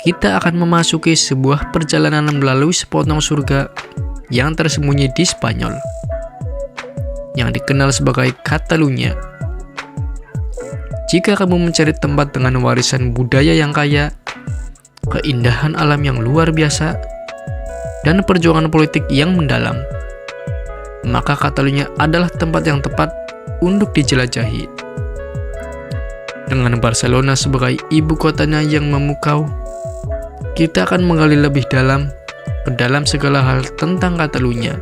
kita akan memasuki sebuah perjalanan melalui sepotong surga yang tersembunyi di Spanyol, yang dikenal sebagai Catalunya. Jika kamu mencari tempat dengan warisan budaya yang kaya, keindahan alam yang luar biasa, dan perjuangan politik yang mendalam, maka Catalunya adalah tempat yang tepat untuk dijelajahi. Dengan Barcelona sebagai ibu kotanya yang memukau, kita akan menggali lebih dalam ke dalam segala hal tentang Catalunya.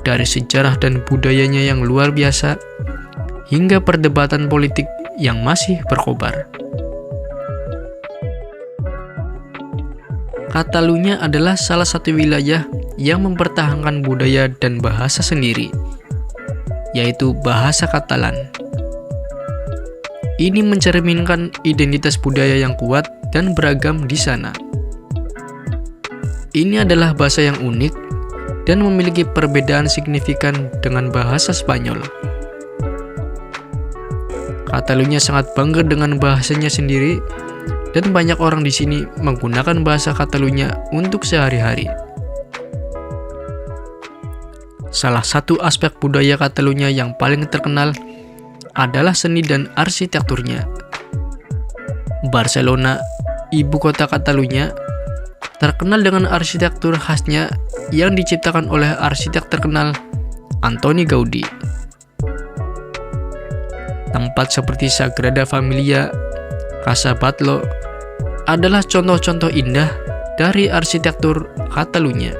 Dari sejarah dan budayanya yang luar biasa, hingga perdebatan politik yang masih berkobar. Catalunya adalah salah satu wilayah yang mempertahankan budaya dan bahasa sendiri, yaitu bahasa Katalan. Ini mencerminkan identitas budaya yang kuat dan beragam di sana. Ini adalah bahasa yang unik dan memiliki perbedaan signifikan dengan bahasa Spanyol. Catalunya sangat bangga dengan bahasanya sendiri, dan banyak orang di sini menggunakan bahasa Catalunya untuk sehari-hari. Salah satu aspek budaya Catalunya yang paling terkenal adalah seni dan arsitekturnya. Barcelona, ibu kota Catalunya, terkenal dengan arsitektur khasnya yang diciptakan oleh arsitek terkenal Antoni Gaudí. Tempat seperti Sagrada Familia, Casa Batlló adalah contoh-contoh indah dari arsitektur Catalunya.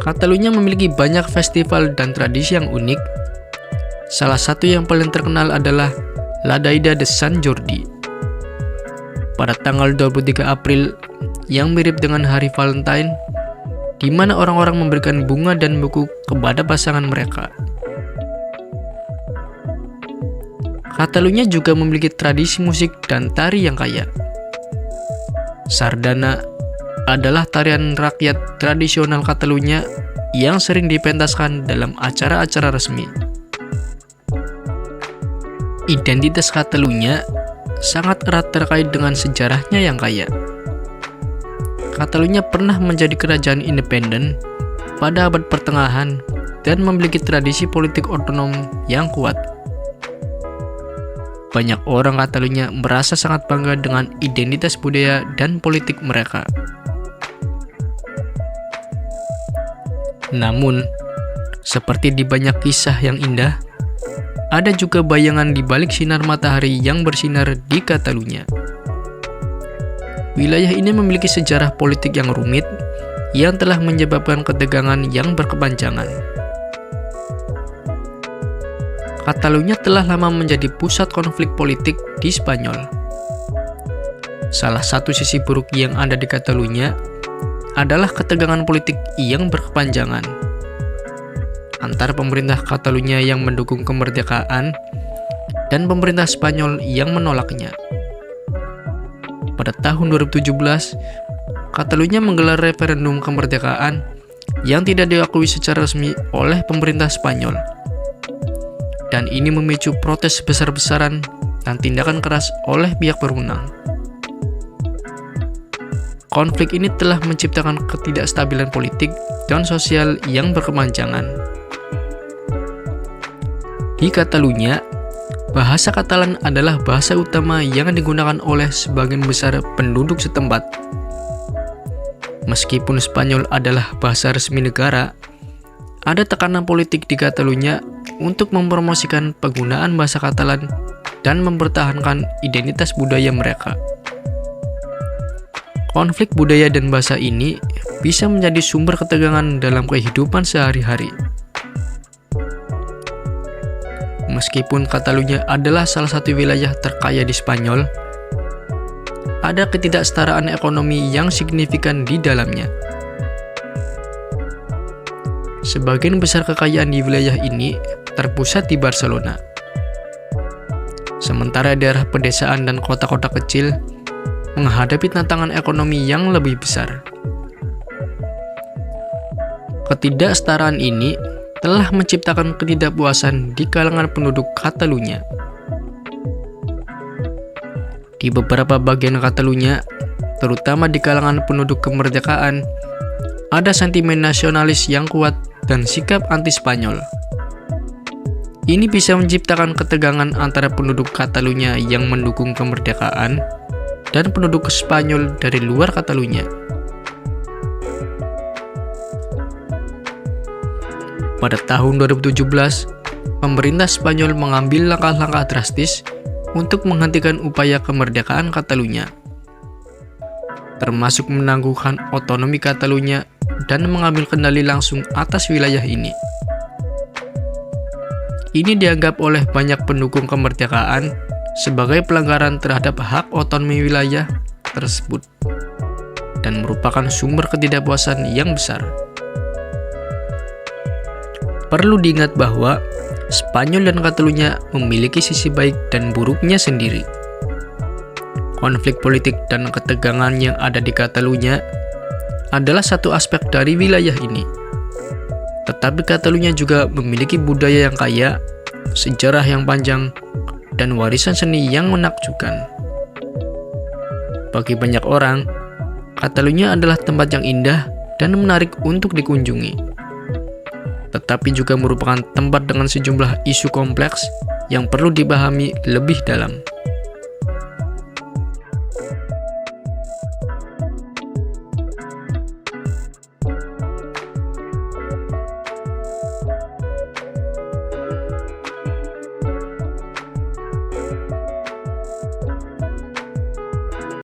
Catalunya memiliki banyak festival dan tradisi yang unik. Salah satu yang paling terkenal adalah La Diada de Sant Jordi. Pada tanggal 23 April, yang mirip dengan hari Valentine, di mana orang-orang memberikan bunga dan buku kepada pasangan mereka. Catalunya juga memiliki tradisi musik dan tari yang kaya. Sardana adalah tarian rakyat tradisional Catalunya yang sering dipentaskan dalam acara-acara resmi. Identitas Catalunya sangat erat terkait dengan sejarahnya yang kaya. Catalunya pernah menjadi kerajaan independen pada abad pertengahan dan memiliki tradisi politik otonom yang kuat. Banyak orang Catalunya merasa sangat bangga dengan identitas budaya dan politik mereka. Namun, seperti di banyak kisah yang indah, ada juga bayangan di balik sinar matahari yang bersinar di Catalunya. Wilayah ini memiliki sejarah politik yang rumit yang telah menyebabkan ketegangan yang berkepanjangan. Catalunya telah lama menjadi pusat konflik politik di Spanyol. Salah satu sisi buruk yang ada di Catalunya adalah ketegangan politik yang berkepanjangan antara pemerintah Catalunya yang mendukung kemerdekaan dan pemerintah Spanyol yang menolaknya. Pada tahun 2017, Catalunya menggelar referendum kemerdekaan yang tidak diakui secara resmi oleh pemerintah Spanyol. Dan ini memicu protes besar-besaran dan tindakan keras oleh pihak berwenang. Konflik ini telah menciptakan ketidakstabilan politik dan sosial yang berkepanjangan. Di Catalunya, bahasa Katalan adalah bahasa utama yang digunakan oleh sebagian besar penduduk setempat. Meskipun Spanyol adalah bahasa resmi negara, ada tekanan politik di Catalunya untuk mempromosikan penggunaan bahasa Katalan dan mempertahankan identitas budaya mereka. Konflik budaya dan bahasa ini bisa menjadi sumber ketegangan dalam kehidupan sehari-hari. Meskipun Catalunya adalah salah satu wilayah terkaya di Spanyol, ada ketidaksetaraan ekonomi yang signifikan di dalamnya. Sebagian besar kekayaan di wilayah ini terpusat di Barcelona. Sementara daerah pedesaan dan kota-kota kecil menghadapi tantangan ekonomi yang lebih besar. Ketidaksetaraan ini telah menciptakan ketidakpuasan di kalangan penduduk Catalunya. Di beberapa bagian Catalunya, terutama di kalangan penduduk kemerdekaan, ada sentimen nasionalis yang kuat dan sikap anti-Spanyol. Ini bisa menciptakan ketegangan antara penduduk Catalunya yang mendukung kemerdekaan dan penduduk Spanyol dari luar Catalunya. Pada tahun 2017, pemerintah Spanyol mengambil langkah-langkah drastis untuk menghentikan upaya kemerdekaan Catalunya, termasuk menangguhkan otonomi Catalunya dan mengambil kendali langsung atas wilayah ini. Ini dianggap oleh banyak pendukung kemerdekaan sebagai pelanggaran terhadap hak otonomi wilayah tersebut dan merupakan sumber ketidakpuasan yang besar. Perlu diingat bahwa Spanyol dan Catalunya memiliki sisi baik dan buruknya sendiri. Konflik politik dan ketegangan yang ada di Catalunya adalah satu aspek dari wilayah ini. Tetapi Catalunya juga memiliki budaya yang kaya, sejarah yang panjang, dan warisan seni yang menakjubkan. Bagi banyak orang, Catalunya adalah tempat yang indah dan menarik untuk dikunjungi. Tetapi juga merupakan tempat dengan sejumlah isu kompleks yang perlu dipahami lebih dalam.